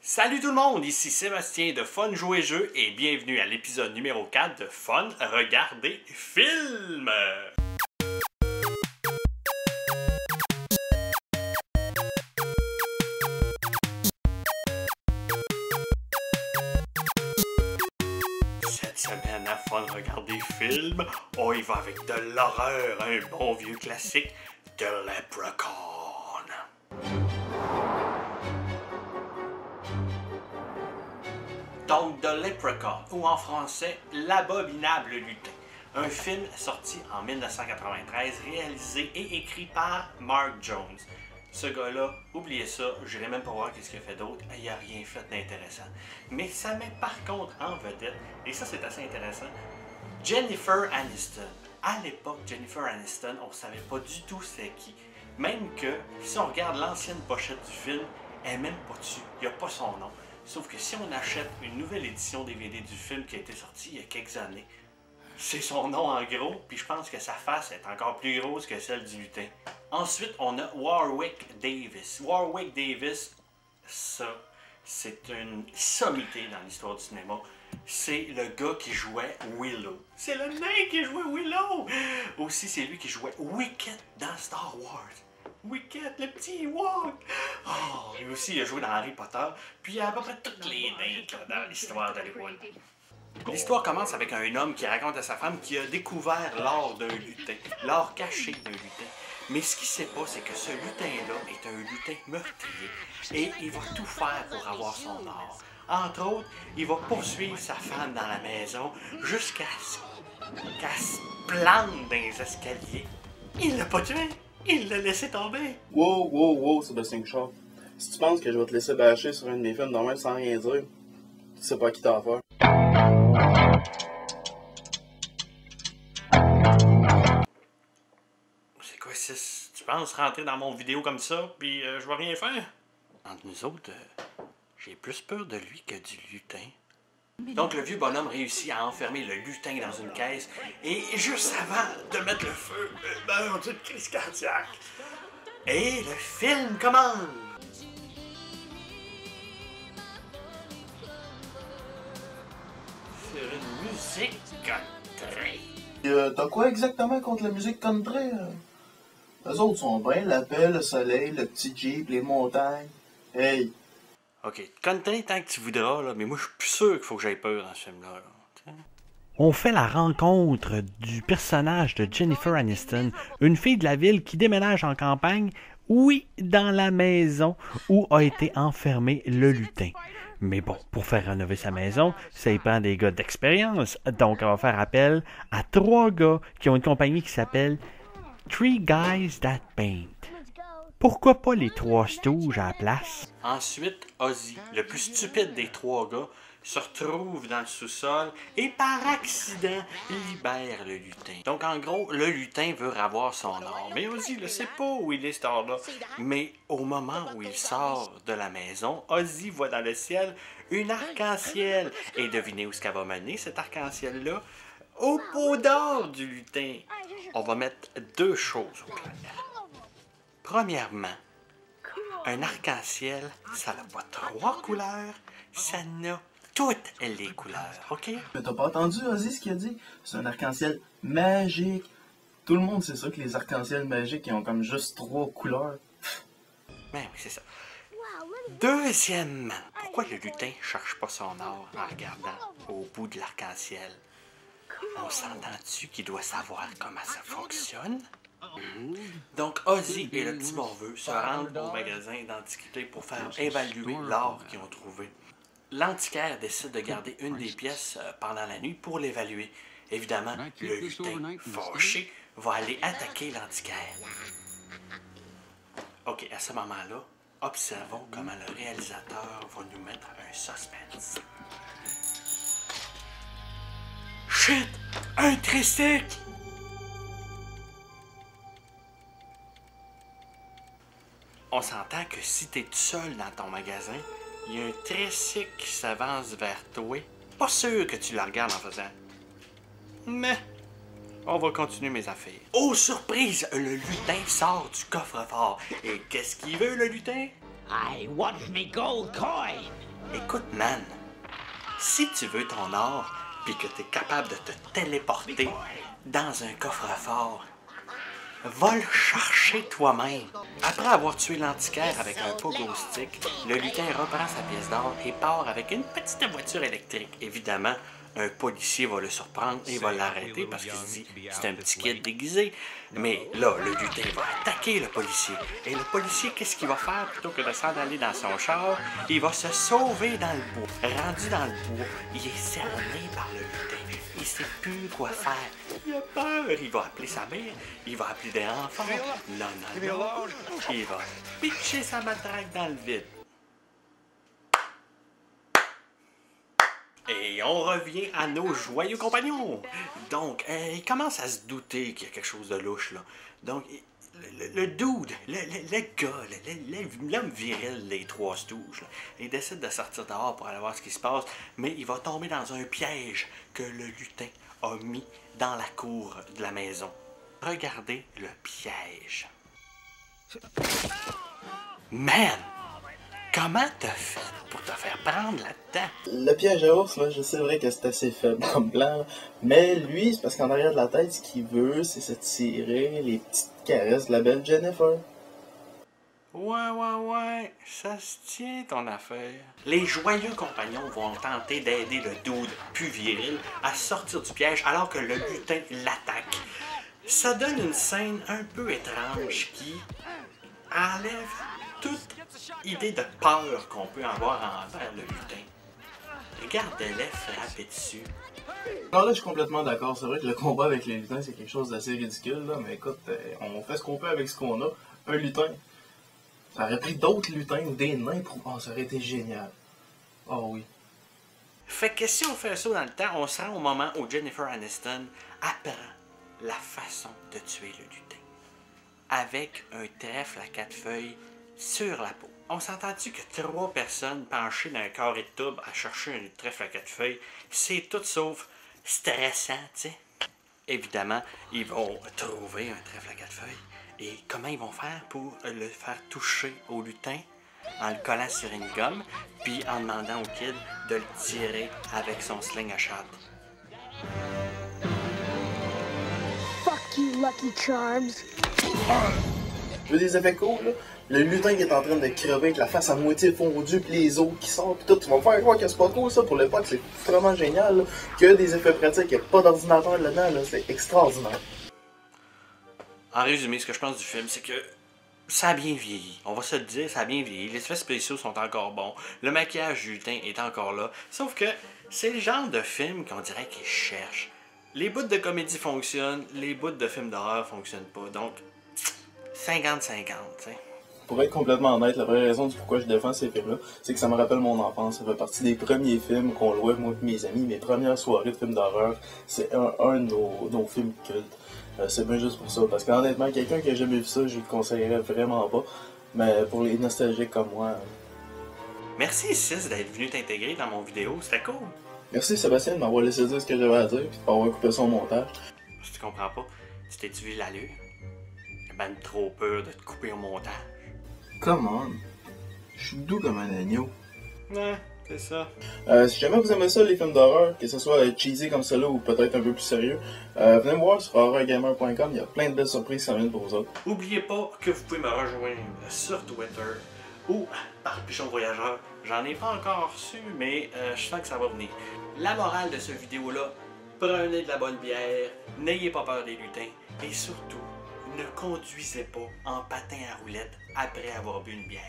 Salut tout le monde, ici Sébastien de Fun Jouer Jeux et bienvenue à l'épisode numéro 4 de Fun Regarder Film. Cette semaine à Fun Regarder Film, on y va avec de l'horreur, un bon vieux classique, The Leprechaun. Donc, The Leprechaun, ou en français, L'abominable lutin. Un film sorti en 1993, réalisé et écrit par Mark Jones. Ce gars-là, oubliez ça, je n'irai même pas voir qu'est-ce qu'il a fait d'autre, il n'a rien fait d'intéressant. Mais ça met par contre en vedette, et ça c'est assez intéressant, Jennifer Aniston. À l'époque, Jennifer Aniston, on ne savait pas du tout c'est qui. Même que, si on regarde l'ancienne pochette du film, elle n'est même pas dessus, il n'y a pas son nom. Sauf que si on achète une nouvelle édition DVD du film qui a été sorti il y a quelques années, c'est son nom en gros, puis je pense que sa face est encore plus grosse que celle du lutin. Ensuite, on a Warwick Davis. Warwick Davis, ça, c'est une sommité dans l'histoire du cinéma. C'est le gars qui jouait Willow. C'est le nain qui jouait Willow! Aussi, c'est lui qui jouait Wicket dans Star Wars. Wicket, le petit Ewok! Oh, lui aussi, il a joué dans Harry Potter, puis il y a à peu près toutes les nains dans l'histoire d'Hollywood. L'histoire commence avec un homme qui raconte à sa femme qu'il a découvert l'or d'un lutin, l'or caché d'un lutin. Mais ce qu'il ne sait pas, c'est que ce lutin-là est un lutin meurtrier, et il va tout faire pour avoir son or. Entre autres, il va poursuivre sa femme dans la maison jusqu'à ce qu'elle se plante dans les escaliers. Il l'a pas tué! Il l'a laissé tomber! Wow, Sébastien Bouchard. Si tu penses que je vais te laisser bâcher sur un de mes films de même sans rien dire, tu sais pas à qui t'as affaire. C'est quoi, Sis? Tu penses rentrer dans mon vidéo comme ça, puis je vais rien faire? Entre nous autres, j'ai plus peur de lui que du lutin. Donc le vieux bonhomme réussit à enfermer le lutin dans une caisse et juste avant de mettre le feu, meurt d'une crise cardiaque. Et le film commence. Sur une musique country. T'as quoi exactement contre la musique country? Eux autres sont bien, la paix, le soleil, le petit jeep, les montagnes. Hey! Ok, country tant que tu voudras, là, mais moi je suis plus sûr qu'il faut que j'aille peur dans ce film-là. Là. On fait la rencontre du personnage de Jennifer Aniston, une fille de la ville qui déménage en campagne, oui, dans la maison où a été enfermé le lutin. Mais bon, pour faire rénover sa maison, ça y prend des gars d'expérience, donc on va faire appel à 3 gars qui ont une compagnie qui s'appelle Three Guys That Paint. Pourquoi pas les 3 Stooges à la place? Ensuite, Ozzy, le plus stupide des 3 gars, se retrouve dans le sous-sol et par accident libère le lutin. Donc en gros, le lutin veut avoir son or. Mais Ozzy ne sait pas où il est cet or-là. Mais au moment où il sort de la maison, Ozzy voit dans le ciel une arc-en-ciel. Et devinez où ce qu'elle va mener, cet arc-en-ciel-là? Au pot d'or du lutin. On va mettre 2 choses au clair. Premièrement, un arc-en-ciel, ça n'a pas 3 couleurs, ça n'a toutes les couleurs, ok? Mais t'as pas entendu Ozzy ce qu'il a dit? C'est un arc-en-ciel magique. Tout le monde sait ça que les arcs-en-ciel magiques, ils ont comme juste 3 couleurs. Ben oui, c'est ça. Deuxièmement, pourquoi le lutin cherche pas son or en regardant au bout de l'arc-en-ciel? On s'entend-tu qu'il doit savoir comment ça fonctionne? Donc, Ozzy et le petit morveux se rendent au magasin d'antiquités pour faire évaluer l'or qu'ils ont trouvé. L'antiquaire décide de garder une des pièces pendant la nuit pour l'évaluer. Évidemment, le lutin, fâché, va aller attaquer l'antiquaire. Ok, à ce moment-là, observons comment le réalisateur va nous mettre un suspense. Shit! Un tricycle! On s'entend que si t'es tout seul dans ton magasin, il y a un tricycle qui s'avance vers toi. Pas sûr que tu le regardes en faisant. Mais, on va continuer mes affaires. Oh, surprise! Le lutin sort du coffre-fort. Et qu'est-ce qu'il veut, le lutin? I want me gold coin. Écoute, man, si tu veux ton or, puis que tu es capable de te téléporter dans un coffre-fort, va le chercher toi-même. Après avoir tué l'antiquaire avec un pogo stick, le lutin reprend sa pièce d'or et part avec une petite voiture électrique. Évidemment, un policier va le surprendre et va l'arrêter parce qu'il se dit c'est un petit kid déguisé. Mais là, le lutin va attaquer le policier. Et le policier, qu'est-ce qu'il va faire plutôt que de s'en aller dans son char? Il va se sauver dans le bois. Rendu dans le bois, il est cerné par le lutin. Il sait plus quoi faire. Il a peur. Il va appeler sa mère. Il va appeler des enfants. Non. Il va pitcher sa matraque dans le vide. Et on revient à nos joyeux compagnons. Donc, il commence à se douter qu'il y a quelque chose de louche, là. Donc, le dude, le gars, l'homme viril, les trois stooges, là, il décide de sortir dehors pour aller voir ce qui se passe, mais il va tomber dans un piège que le lutin a mis dans la cour de la maison. Regardez le piège. Man! Comment t'as fait pour te faire prendre là-dedans? Le piège à ours, là, je sais vrai que c'est assez faible comme plan, là. Mais lui, c'est parce qu'en arrière de la tête, ce qu'il veut, c'est se tirer les petites caresses de la belle Jennifer. Ouais, ça se tient ton affaire. Les joyeux compagnons vont tenter d'aider le dude plus viril à sortir du piège alors que le lutin l'attaque. Ça donne une scène un peu étrange qui enlève toute idée de peur qu'on peut avoir envers le lutin. Regardez-les frapper dessus. Non, là, je suis complètement d'accord. C'est vrai que le combat avec les lutins, c'est quelque chose d'assez ridicule, là. Mais écoute, on fait ce qu'on peut avec ce qu'on a. Un lutin. Ça aurait pris d'autres lutins ou des nains pour... Oh, ça aurait été génial. Oh oui. Fait que si on fait un saut dans le temps, on se rend au moment où Jennifer Aniston apprend la façon de tuer le lutin. Avec un trèfle à 4 feuilles sur la peau. On s'entend-tu que 3 personnes penchées dans un carré de tube à chercher un trèfle à 4 feuilles, c'est tout sauf stressant, tu sais? Évidemment, ils vont trouver un trèfle à 4 feuilles. Et comment ils vont faire pour le faire toucher au lutin? En le collant sur une gomme, puis en demandant au kid de le tirer avec son sling à chatte. Fuck you, Lucky Charms. Je veux des effets cool, là. Le lutin qui est en train de crever avec la face à moitié fondue, puis les os qui sortent, pis tout. Tu vas me faire croire que c'est pas cool, ça, pour l'époque. C'est vraiment génial, là. Qu'il y a des effets pratiques, il n'y a pas d'ordinateur là-dedans, là. C'est extraordinaire. En résumé, ce que je pense du film, c'est que ça a bien vieilli. On va se le dire, ça a bien vieilli. Les effets spéciaux sont encore bons. Le maquillage du lutin est encore là. Sauf que c'est le genre de film qu'on dirait qu'ils cherchent. Les bouts de comédie fonctionnent, les bouts de films d'horreur fonctionnent pas. Donc, 50-50, tu sais. Pour être complètement honnête, la vraie raison du pourquoi je défends ces films-là, c'est que ça me rappelle mon enfance. Ça fait partie des premiers films qu'on louait, moi et mes amis. Mes premières soirées de films d'horreur, c'est un de nos films cultes. C'est bien juste pour ça. Parce qu'honnêtement, quelqu'un qui a jamais vu ça, je le conseillerais vraiment pas. Mais pour les nostalgiques comme moi... Merci Sis d'être venu t'intégrer dans mon vidéo, c'était cool. Merci Sébastien de m'avoir laissé dire ce que j'avais à dire, puis de m'avoir coupé son montage. Si tu comprends pas, tu t'es vu l'allure. J'ai ben trop peur de te couper au montage. Come on. Je suis doux comme un agneau. Ouais, c'est ça. Si jamais vous aimez ça, les films d'horreur, que ce soit cheesy comme ça là ou peut-être un peu plus sérieux, venez me voir sur horrorgamer.com, il y a plein de belles surprises qui s'en viennent pour vous autres. Oubliez pas que vous pouvez me rejoindre sur Twitter ou par Pigeon Voyageur. J'en ai pas encore reçu, mais je sens que ça va venir. La morale de cette vidéo-là, prenez de la bonne bière, n'ayez pas peur des lutins et surtout, ne conduisez pas en patin à roulettes après avoir bu une bière.